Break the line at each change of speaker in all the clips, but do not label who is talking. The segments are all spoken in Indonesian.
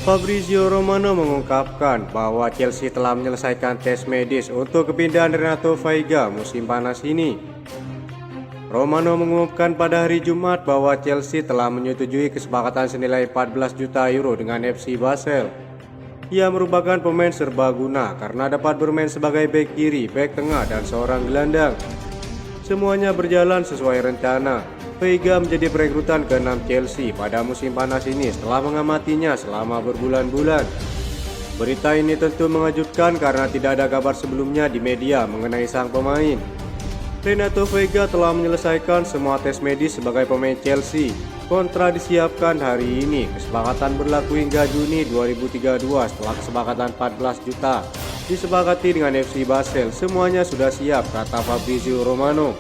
Fabrizio Romano mengungkapkan bahwa Chelsea telah menyelesaikan tes medis untuk kepindahan Renato Veiga musim panas ini. Romano mengumumkan pada hari Jumat bahwa Chelsea telah menyetujui kesepakatan senilai 14 juta euro dengan FC Basel. Ia merupakan pemain serbaguna karena dapat bermain sebagai bek kiri, bek tengah, dan seorang gelandang. Semuanya berjalan sesuai rencana. Veiga menjadi perekrutan ke-6 Chelsea pada musim panas ini setelah mengamatinya selama berbulan-bulan. Berita ini tentu mengejutkan karena tidak ada kabar sebelumnya di media mengenai sang pemain. Renato Veiga telah menyelesaikan semua tes medis sebagai pemain Chelsea. Kontrak disiapkan hari ini. Kesepakatan berlaku hingga Juni 2032 setelah kesepakatan 14 juta disepakati dengan FC Basel. Semuanya sudah siap, kata Fabrizio Romano.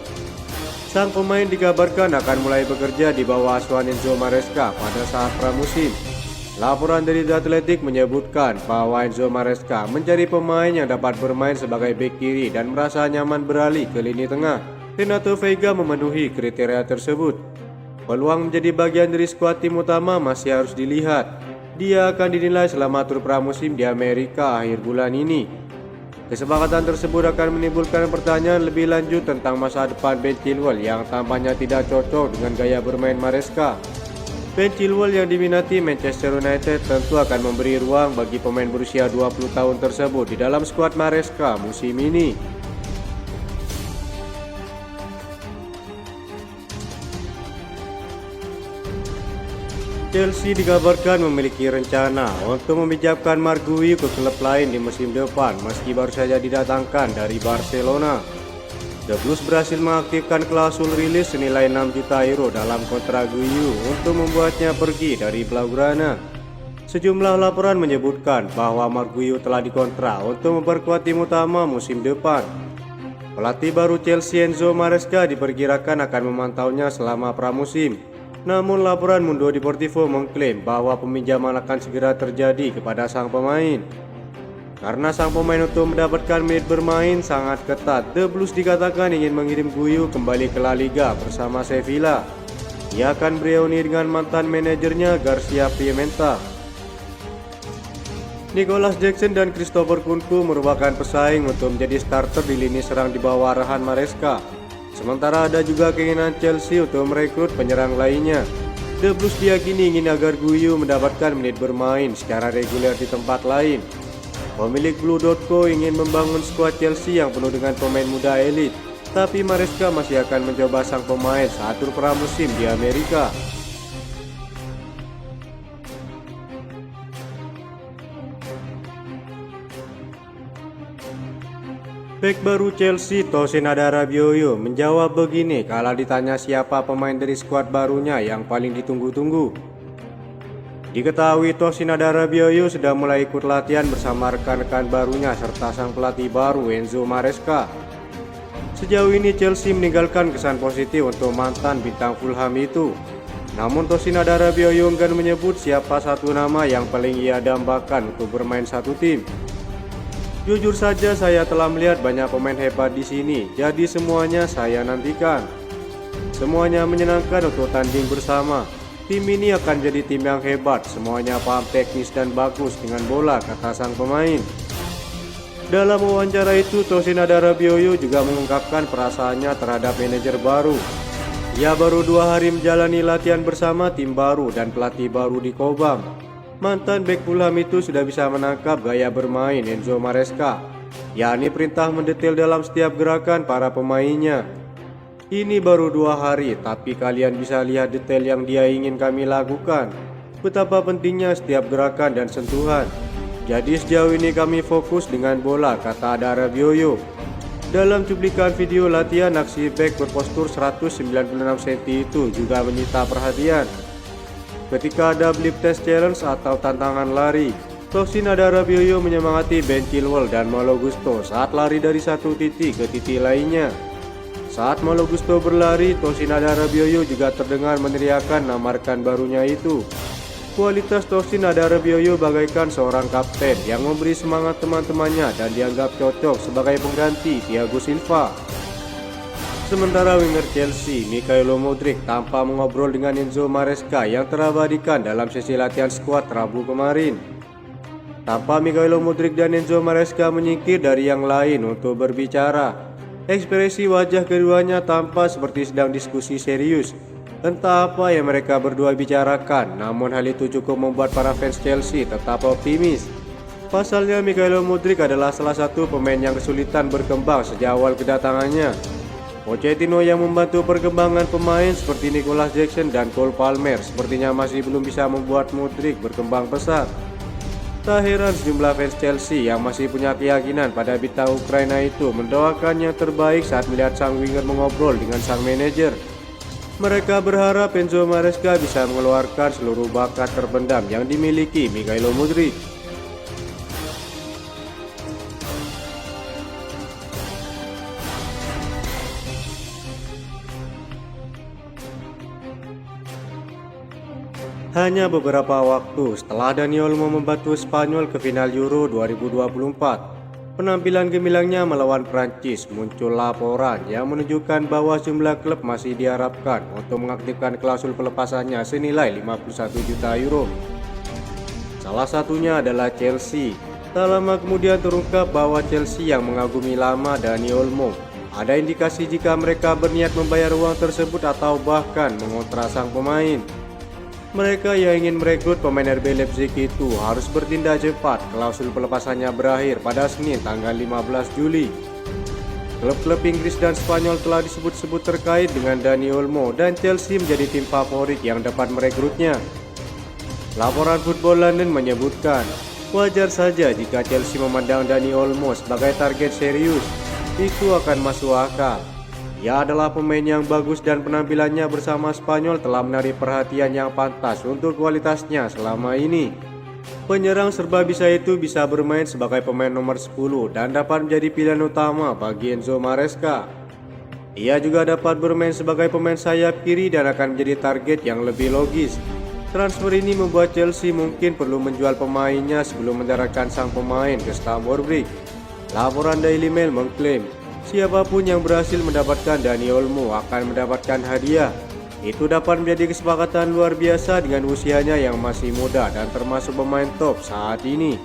Sang pemain dikabarkan akan mulai bekerja di bawah asuhan Enzo Maresca pada saat pramusim. Laporan dari The Athletic menyebutkan bahwa Enzo Maresca mencari pemain yang dapat bermain sebagai bek kiri dan merasa nyaman beralih ke lini tengah. Renato Veiga memenuhi kriteria tersebut. Peluang menjadi bagian dari skuad tim utama masih harus dilihat. Dia akan dinilai selama tur pramusim di Amerika akhir bulan ini. Kesepakatan tersebut akan menimbulkan pertanyaan lebih lanjut tentang masa depan Ben Chilwell yang tampaknya tidak cocok dengan gaya bermain Maresca. Ben Chilwell yang diminati Manchester United tentu akan memberi ruang bagi pemain berusia 20 tahun tersebut di dalam skuad Maresca musim ini. Chelsea dikabarkan memiliki rencana untuk meminjamkan Marc Guiu ke klub lain di musim depan meski baru saja didatangkan dari Barcelona. The Blues berhasil mengaktifkan klausul rilis senilai 6 juta euro dalam kontrak Guiu untuk membuatnya pergi dari Blaugrana. Sejumlah laporan menyebutkan bahwa Marc Guiu telah dikontrak untuk memperkuat tim utama musim depan. Pelatih baru Chelsea Enzo Maresca diperkirakan akan memantaunya selama pramusim. Namun laporan Mundo Deportivo mengklaim bahwa peminjaman akan segera terjadi kepada sang pemain. Karena sang pemain untuk mendapatkan menit bermain sangat ketat, The Blues dikatakan ingin mengirim Guiu kembali ke La Liga bersama Sevilla. Ia akan bereuni dengan mantan manajernya Garcia Pimenta. Nicholas Jackson dan Christopher Nkunku merupakan pesaing untuk menjadi starter di lini serang di bawah arahan Maresca. Sementara ada juga keinginan Chelsea untuk merekrut penyerang lainnya. The Blues diyakini ingin agar Guiu mendapatkan menit bermain secara reguler di tempat lain. Pemilik Blue.co ingin membangun skuad Chelsea yang penuh dengan pemain muda elit, tapi Maresca masih akan mencoba sang pemain saat tur pramusim di Amerika. Bek baru Chelsea Tosin Adarabioyo menjawab begini kala ditanya siapa pemain dari skuad barunya yang paling ditunggu-tunggu. Diketahui Tosin Adarabioyo sudah mulai ikut latihan bersama rekan-rekan barunya serta sang pelatih baru Enzo Maresca. Sejauh ini Chelsea meninggalkan kesan positif untuk mantan bintang Fulham itu. Namun Tosin Adarabioyo enggan menyebut siapa satu nama yang paling ia dambakan untuk bermain satu tim. Jujur saja saya telah melihat banyak pemain hebat di sini, jadi semuanya saya nantikan. Semuanya menyenangkan untuk tanding bersama. Tim ini akan jadi tim yang hebat, semuanya paham teknis dan bagus dengan bola, kata sang pemain. Dalam wawancara itu, Tosin Adarabioyo juga mengungkapkan perasaannya terhadap manajer baru. Ia baru 2 hari menjalani latihan bersama tim baru dan pelatih baru di Cobham. Mantan bek Fulham itu sudah bisa menangkap gaya bermain Enzo Maresca, yakni perintah mendetail dalam setiap gerakan para pemainnya. Ini baru 2 hari, tapi kalian bisa lihat detail yang dia ingin kami lakukan. Betapa pentingnya setiap gerakan dan sentuhan. Jadi sejauh ini kami fokus dengan bola, kata Adarabioyo. Dalam cuplikan video latihan, aksi bek berpostur 196 cm itu juga menyita perhatian. Ketika ada blip test challenge atau tantangan lari, Tosin Adarabioyo menyemangati Ben Chilwell dan Malo Gusto saat lari dari satu titik ke titik lainnya. Saat Malo Gusto berlari, Tosin Adarabioyo juga terdengar meneriakkan nama rekan barunya itu. Kualitas Tosin Adarabioyo bagaikan seorang kapten yang memberi semangat teman-temannya dan dianggap cocok sebagai pengganti Thiago Silva. Sementara winger Chelsea, Mikhailo Mudryk tampak mengobrol dengan Enzo Maresca yang terabadikan dalam sesi latihan skuad Rabu kemarin. Tanpa Mikhailo Mudryk dan Enzo Maresca menyingkir dari yang lain untuk berbicara. Ekspresi wajah keduanya tampak seperti sedang diskusi serius. Entah apa yang mereka berdua bicarakan, namun hal itu cukup membuat para fans Chelsea tetap optimis. Pasalnya Mikhailo Mudryk adalah salah satu pemain yang kesulitan berkembang sejak awal kedatangannya. Pochettino yang membantu perkembangan pemain seperti Nicolas Jackson dan Cole Palmer sepertinya masih belum bisa membuat Mudryk berkembang pesat. Tak heran sejumlah fans Chelsea yang masih punya keyakinan pada bintang Ukraina itu mendoakan yang terbaik saat melihat sang winger mengobrol dengan sang manajer. Mereka berharap Enzo Maresca bisa mengeluarkan seluruh bakat terpendam yang dimiliki Mikhailo Mudryk. Hanya beberapa waktu setelah Dani Olmo membantu Spanyol ke final Euro 2024, penampilan gemilangnya melawan Prancis, muncul laporan yang menunjukkan bahwa sejumlah klub masih diharapkan untuk mengaktifkan klausul pelepasannya senilai 51 juta euro. Salah satunya adalah Chelsea. Tak lama kemudian terungkap bahwa Chelsea yang mengagumi lama Dani Olmo. Ada indikasi jika mereka berniat membayar uang tersebut atau bahkan mengontrak sang pemain. Mereka yang ingin merekrut pemain RB Leipzig itu harus bertindak cepat. Klausul pelepasannya berakhir pada Senin tanggal 15 Juli. Klub-klub Inggris dan Spanyol telah disebut-sebut terkait dengan Dani Olmo dan Chelsea menjadi tim favorit yang dapat merekrutnya. Laporan Football London menyebutkan, wajar saja jika Chelsea memandang Dani Olmo sebagai target serius. Itu akan masuk akal. Ia adalah pemain yang bagus dan penampilannya bersama Spanyol telah menarik perhatian yang pantas untuk kualitasnya selama ini. Penyerang serba bisa itu bisa bermain sebagai pemain nomor 10 dan dapat menjadi pilihan utama bagi Enzo Maresca. Ia juga dapat bermain sebagai pemain sayap kiri dan akan menjadi target yang lebih logis. Transfer ini membuat Chelsea mungkin perlu menjual pemainnya sebelum mendaratkan sang pemain ke Stamford Bridge. Laporan Daily Mail mengklaim, siapapun yang berhasil mendapatkan Dani Olmo akan mendapatkan hadiah. Itu dapat menjadi kesepakatan luar biasa dengan usianya yang masih muda dan termasuk pemain top saat ini.